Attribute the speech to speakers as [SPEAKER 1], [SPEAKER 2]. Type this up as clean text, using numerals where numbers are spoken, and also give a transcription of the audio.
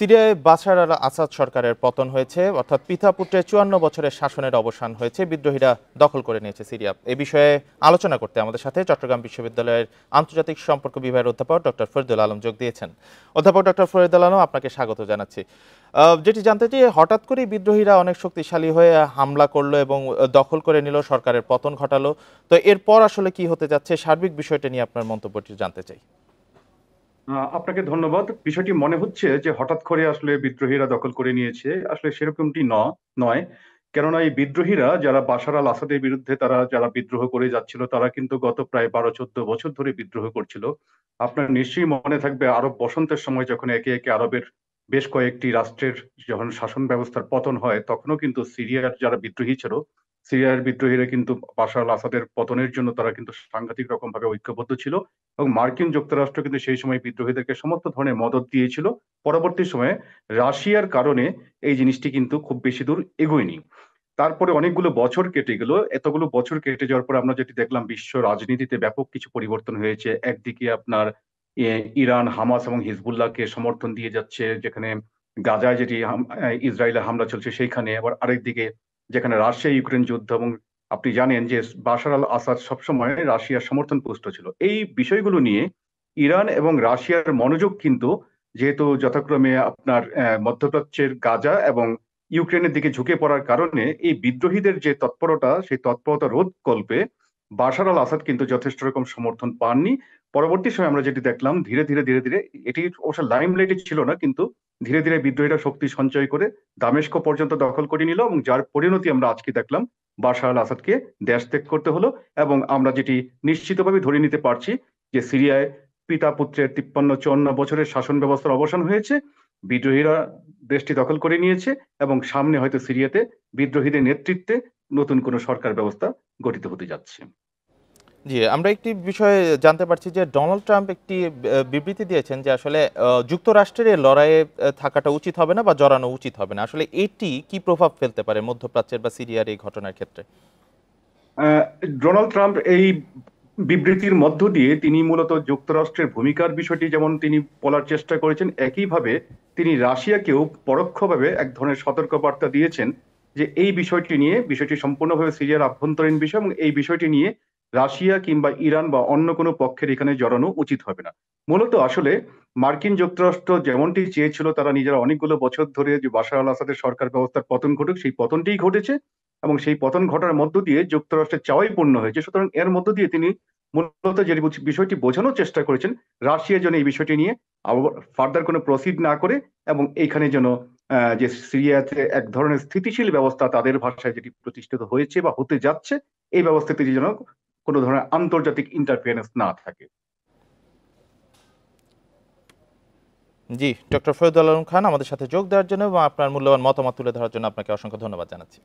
[SPEAKER 1] সিরিয়ায় বাশার আল আসাদ সরকারের পতন হয়েছে, অর্থাৎ পিতা পুত্রের ৫৪ বছরের শাসনের অবসান হয়েছে। বিদ্রোহীরা দখল করে নিয়েছে সিরিয়া। এ বিষয়ে আলোচনা করতে আমাদের সাথে চট্টগ্রাম বিশ্ববিদ্যালয়ের আন্তর্জাতিক সম্পর্ক বিভাগের অধ্যাপক ডক্টর ফরিদুল আলম যোগ দিয়েছেন। অধ্যাপক ডক্টর ফরিদুল আলম, আপনাকে স্বাগত জানাচ্ছি। যেটি জানতে চাই, হঠাৎ করেই বিদ্রোহীরা অনেক শক্তিশালী হয়ে হামলা করলো এবং দখল করে নিল, সরকারের পতন ঘটালো। তো এরপর আসলে কি হতে যাচ্ছে, সার্বিক বিষয়টা নিয়ে আপনার মন্তব্যটি জানতে চাই।
[SPEAKER 2] আপনাকে ধন্যবাদ। বিষয়টি মনে হচ্ছে যে হঠাৎ করে আসলে বিদ্রোহীরা দখল করে নিয়েছে, আসলে সেরকমটি নয়। কেননা এই বিদ্রোহীরা যারা বাশার আল আসাদের বিরুদ্ধে তারা যারা বিদ্রোহ করে যাচ্ছিল, তারা কিন্তু গত প্রায় ১২-১৪ বছর ধরে বিদ্রোহ করছিল। আপনার নিশ্চয়ই মনে থাকবে আরব বসন্তের সময় যখন একে একে আরবের বেশ কয়েকটি রাষ্ট্রের যখন শাসন ব্যবস্থার পতন হয়, তখনও কিন্তু সিরিয়ার যারা বিদ্রোহী ছিল, সিরিয়ার বিদ্রোহীরা কিন্তু বাশার আল আসাদের পতনের জন্য তারা কিন্তু সাংঘাতিক রকম ভাবে ঐক্যবদ্ধ ছিল এবং মার্কিন যুক্তরাষ্ট্র কিন্তু সেই সময় বিদ্রোহীদেরকে সমস্ত ধরনের মদদ দিয়েছিল। পরবর্তী সময়ে রাশিয়ার কারণে এই জিনিসটি কিন্তু খুব বেশি দূর এগোয়নি। তারপরে অনেকগুলো বছর কেটে গেল। এতগুলো বছর কেটে যাওয়ার পর আমরা যেটি দেখলাম, বিশ্ব রাজনীতিতে ব্যাপক কিছু পরিবর্তন হয়েছে। একদিকে আপনার ইরান হামাস এবং হিজবুল্লাহকে সমর্থন দিয়ে যাচ্ছে, যেখানে গাজায় যেটি ইসরায়েলের হামলা চলছে সেইখানে। আবার আরেকদিকে যেখানে রাশিয়া ইউক্রেন যুদ্ধ, এবং আপনি জানেন যে বাশার আল আসাদ সবসময় রাশিয়ার সমর্থন পুষ্ট ছিল। এই বিষয়গুলো নিয়ে ইরান এবং রাশিয়ার মনোযোগ কিন্তু, যেহেতু যথাক্রমে আপনার মধ্যপ্রাচ্যের গাজা এবং ইউক্রেনের দিকে ঝুঁকে পড়ার কারণে এই বিদ্রোহীদের যে তৎপরতা, সেই তৎপরতা রোধ কল্পে বাশার আল আসাদ কিন্তু যথেষ্ট রকম সমর্থন পাননি। পরবর্তী সময় আমরা যেটি দেখলাম, ধীরে ধীরে ধীরে ধীরে, এটি অবশ্য লাইমলাইটে ছিল না, কিন্তু ধীরে ধীরে বিদ্রোহীরা শক্তি সঞ্চয় করে দামেস্ক পর্যন্ত দখল করে নিল, এবং যার পরিণতি আমরা আজকে দেখলাম, বাশার আল আসাদকে দেশ ত্যাগ করতে হলো। এবং আমরা যেটি নিশ্চিতভাবে ধরে নিতে পারছি যে সিরিয়ায় পিতা পুত্রের ৫৩-৫৪ বছরের শাসন ব্যবস্থার অবসান হয়েছে, বিদ্রোহীরা দেশটি দখল করে নিয়েছে, এবং সামনে হয়তো সিরিয়াতে বিদ্রোহীদের নেতৃত্বে নতুন কোনো সরকার ব্যবস্থা গঠিত হতে যাচ্ছে।
[SPEAKER 1] জি, আমরা একটি বিষয়ে জানতে পারছি যে ডোনাল্ড ট্রাম্প একটি বিবৃতি দিয়েছেন যে আসলে যুক্তরাষ্ট্রের এই লড়াইয়ে থাকাটা উচিত হবে না বা জড়ানো উচিত হবে না। আসলে এটি কি প্রভাব ফেলতে পারে মধ্যপ্রাচ্যের বা সিরিয়ার এই ঘটনার ক্ষেত্রে?
[SPEAKER 2] আহ, ডোনাল্ড ট্রাম্প এই বিবৃতির মধ্য দিয়ে তিনি মূলত যুক্তরাষ্ট্রের ভূমিকার বিষয়টি যেমন তিনি বলার চেষ্টা করেছেন, একইভাবে তিনি রাশিয়াকেও পরোক্ষভাবে এক ধরনের সতর্কবার্তা দিয়েছেন যে এই বিষয়টি সম্পূর্ণভাবে সিরিয়ার আভ্যন্তরীণ বিষয়, এবং এই বিষয়টি নিয়ে রাশিয়া কিংবা ইরান বা অন্য কোনো পক্ষের এখানে জড়ানো উচিত হবে না। মূলত আসলে মার্কিন যুক্তরাষ্ট্র যেমনটি চেয়েছিল, তারা নিজেরা অনেকগুলো বছর ধরে যে বাশার আল আসাদের সরকার ব্যবস্থার পতন ঘটুক, সেই পতনটিই ঘটেছে, এবং সেই পতন ঘটার মধ্য দিয়ে যুক্তরাষ্ট্রের চাওয়াই পূর্ণ হয়েছে। সুতরাং এর মধ্য দিয়ে তিনি মূলত যে বিষয়টি বোঝানোর চেষ্টা করেছেন, রাশিয়া যেন এই বিষয়টি নিয়ে ফার্দার কোনো প্রসিড না করে, এবং এইখানে যেন যে সিরিয়াতে এক ধরনের স্থিতিশীল ব্যবস্থা তাদের ভাষায় যেটি প্রতিষ্ঠিত হয়েছে বা হতে যাচ্ছে, এই ব্যবস্থাতে যেন কোনো ধরনের আন্তর্জাতিক ইন্টারফারেন্স না থাকে।
[SPEAKER 1] জি, ডক্টর ফরিদুল আলম খান, আমাদের সাথে যোগ দেওয়ার জন্য এবং আপনার মূল্যবান মতামত তুলে ধরার জন্য আপনাকে অসংখ্য ধন্যবাদ জানাচ্ছি।